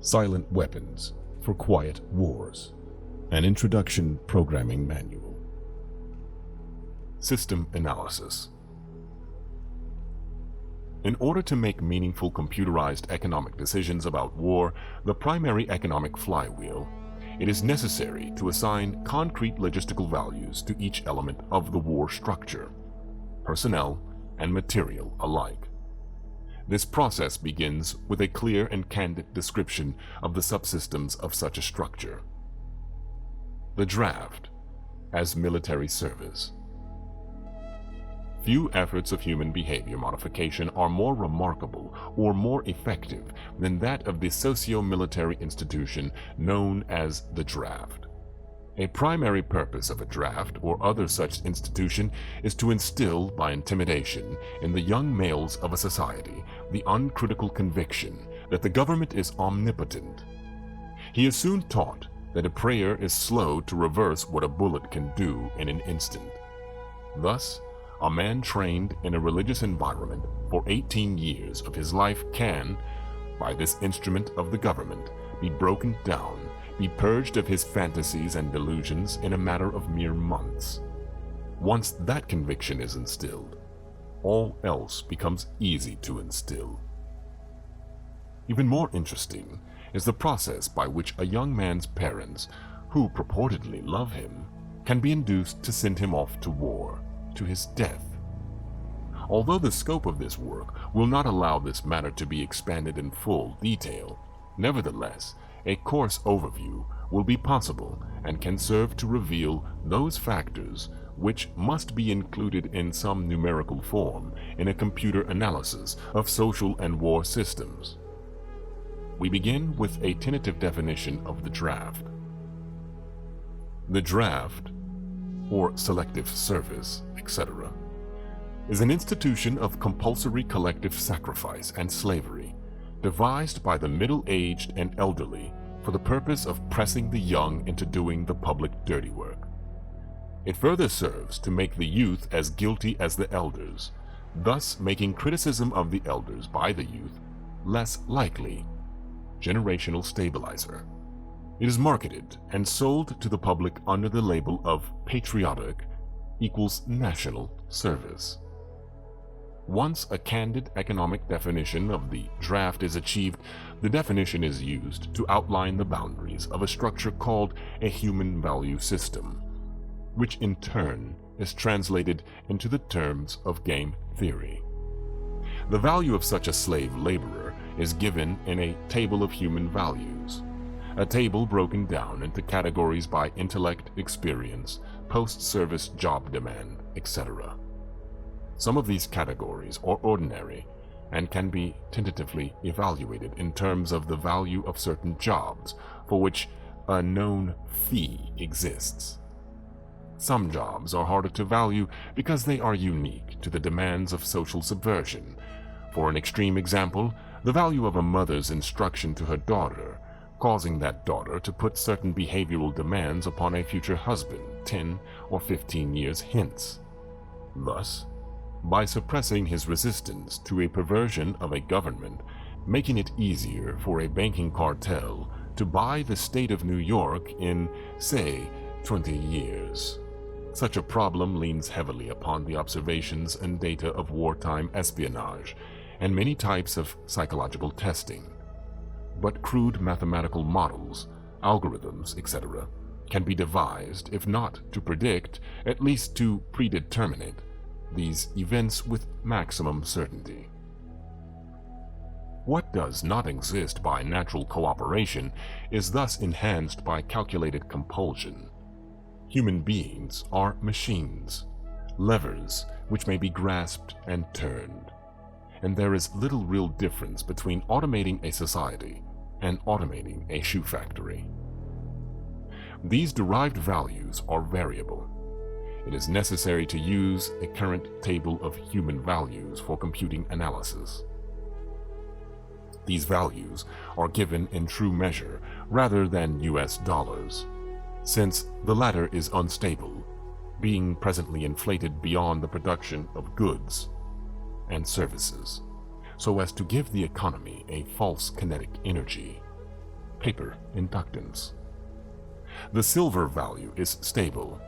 Silent Weapons for Quiet Wars, an Introduction Programming Manual. System Analysis. In order to make meaningful computerized economic decisions about war, the primary economic flywheel, it is necessary to assign concrete logistical values to each element of the war structure, personnel and material alike. This process begins with a clear and candid description of the subsystems of such a structure. The draft as military service. Few efforts of human behavior modification are more remarkable or more effective than that of the socio-military institution known as the draft. A primary purpose of a draft or other such institution is to instill by intimidation in the young males of a society the uncritical conviction that the government is omnipotent. He is soon taught that a prayer is slow to reverse what a bullet can do in an instant. Thus, a man trained in a religious environment for 18 years of his life can, by this instrument of the government, be broken down, be purged of his fantasies and delusions in a matter of mere months. Once that conviction is instilled, all else becomes easy to instill. Even more interesting is the process by which a young man's parents, who purportedly love him, can be induced to send him off to war, to his death. Although the scope of this work will not allow this matter to be expanded in full detail, nevertheless, a coarse overview will be possible and can serve to reveal those factors which must be included in some numerical form in a computer analysis of social and war systems. We begin with a tentative definition of the draft. The draft, or selective service, etc., is an institution of compulsory collective sacrifice and slavery, devised by the middle-aged and elderly for the purpose of pressing the young into doing the public dirty work. It further serves to make the youth as guilty as the elders, thus making criticism of the elders by the youth less likely. Generational stabilizer. It is marketed and sold to the public under the label of patriotic equals national service. Once a candid economic definition of the draft is achieved, the definition is used to outline the boundaries of a structure called a human value system, which in turn is translated into the terms of game theory. The value of such a slave laborer is given in a table of human values, a table broken down into categories by intellect, experience, post-service job demand, etc. Some of these categories are ordinary and can be tentatively evaluated in terms of the value of certain jobs for which a known fee exists. Some jobs are harder to value because they are unique to the demands of social subversion. For an extreme example, the value of a mother's instruction to her daughter, causing that daughter to put certain behavioral demands upon a future husband 10 or 15 years hence. Thus, by suppressing his resistance to a perversion of a government, making it easier for a banking cartel to buy the state of New York in, say, 20 years. Such a problem leans heavily upon the observations and data of wartime espionage and many types of psychological testing. But crude mathematical models, algorithms, etc., can be devised, if not to predict, at least to predetermine these events with maximum certainty. What does not exist by natural cooperation is thus enhanced by calculated compulsion. Human beings are machines, levers which may be grasped and turned, and there is little real difference between automating a society and automating a shoe factory. These derived values are variable. It is necessary to use a current table of human values for computing analysis. These values are given in true measure rather than US dollars, since the latter is unstable, being presently inflated beyond the production of goods and services, so as to give the economy a false kinetic energy. paper inductance. The silver value is stable,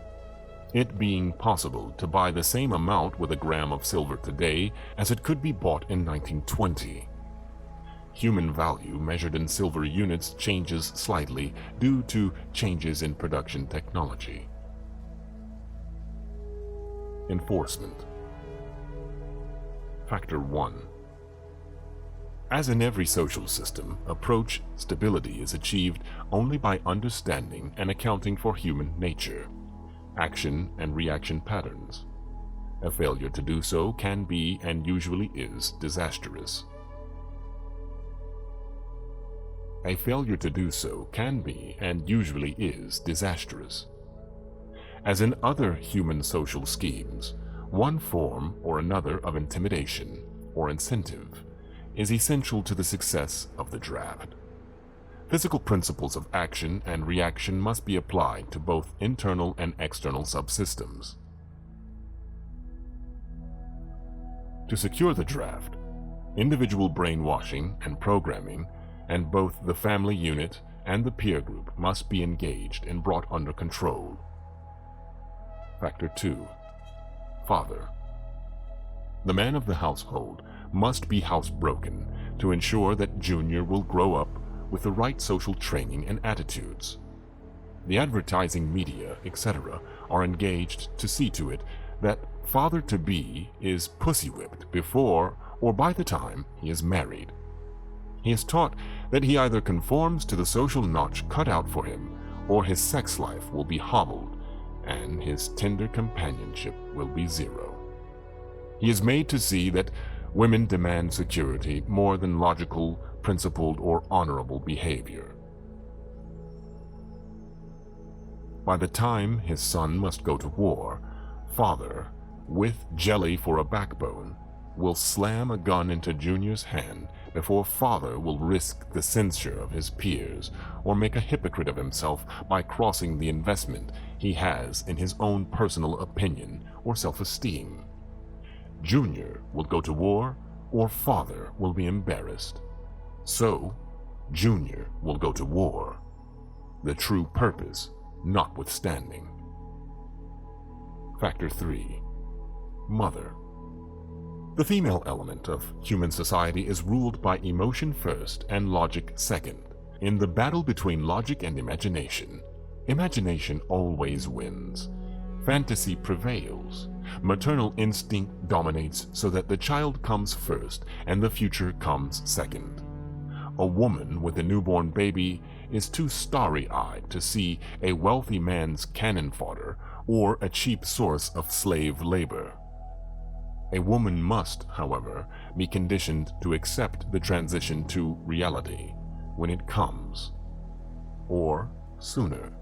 it being possible to buy the same amount with a gram of silver today as it could be bought in 1920. Human value measured in silver units changes slightly due to changes in production technology. Enforcement. Factor 1. As in every social system, approach stability is achieved only by understanding and accounting for human nature, action and reaction patterns. A failure to do so can be, and usually is, disastrous. A failure to do so can be, and usually is, disastrous. As in other human social schemes, one form or another of intimidation or incentive is essential to the success of the draft. Physical principles of action and reaction must be applied to both internal and external subsystems. To secure the draft, individual brainwashing and programming, and both the family unit and the peer group must be engaged and brought under control. Factor 2. Father. The man of the household must be housebroken to ensure that Junior will grow up with the right social training and attitudes. The advertising media, etc., are engaged to see to it that father-to-be is pussy-whipped before or by the time he is married. He is taught that he either conforms to the social notch cut out for him, or his sex life will be hobbled, and his tender companionship will be zero. He is made to see that women demand security more than logical, principled, or honorable behavior. By the time his son must go to war, father, with jelly for a backbone, will slam a gun into Junior's hand before father will risk the censure of his peers or make a hypocrite of himself by crossing the investment he has in his own personal opinion or self-esteem. Junior will go to war, or father will be embarrassed. So, Junior will go to war, the true purpose notwithstanding. Factor 3. Mother. The female element of human society is ruled by emotion first and logic second. In the battle between logic and imagination, imagination always wins. Fantasy prevails. Maternal instinct dominates so that the child comes first and the future comes second. A woman with a newborn baby is too starry-eyed to see a wealthy man's cannon fodder or a cheap source of slave labor. A woman must, however, be conditioned to accept the transition to reality when it comes, or sooner.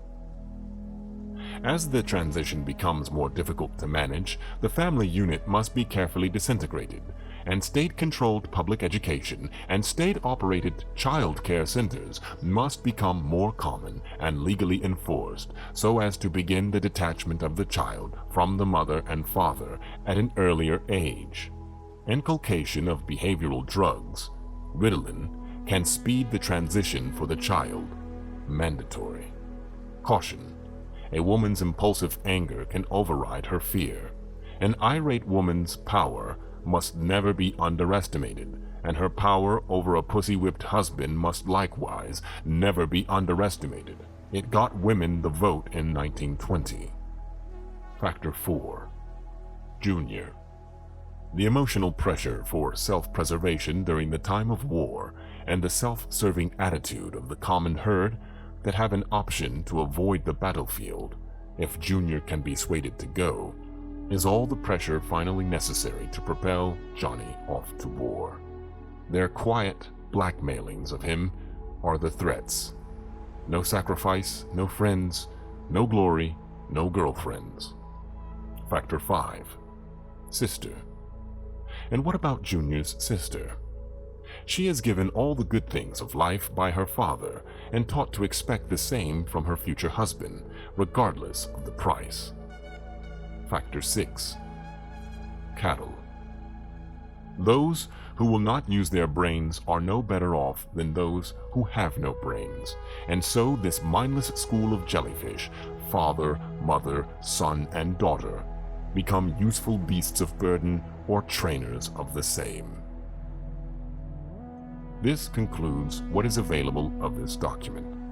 As the transition becomes more difficult to manage, the family unit must be carefully disintegrated, and state-controlled public education and state-operated child care centers must become more common and legally enforced so as to begin the detachment of the child from the mother and father at an earlier age. Inculcation of behavioral drugs, Ritalin, can speed the transition for the child. Mandatory. Caution. A woman's impulsive anger can override her fear. An irate woman's power must never be underestimated, and her power over a pussy-whipped husband must likewise never be underestimated. It got women the vote in 1920. Factor 4. Junior. The emotional pressure for self-preservation during the time of war and the self-serving attitude of the common herd that have an option to avoid the battlefield, if Junior can be swayed to go, is all the pressure finally necessary to propel Johnny off to war. Their quiet blackmailings of him are the threats. No sacrifice, no friends, no glory, no girlfriends. Factor 5. Sister. And what about Junior's sister? She is given all the good things of life by her father and taught to expect the same from her future husband, regardless of the price. Factor 6. Cattle. Those who will not use their brains are no better off than those who have no brains. And so this mindless school of jellyfish, father, mother, son, and daughter, become useful beasts of burden or trainers of the same. This concludes what is available of this document.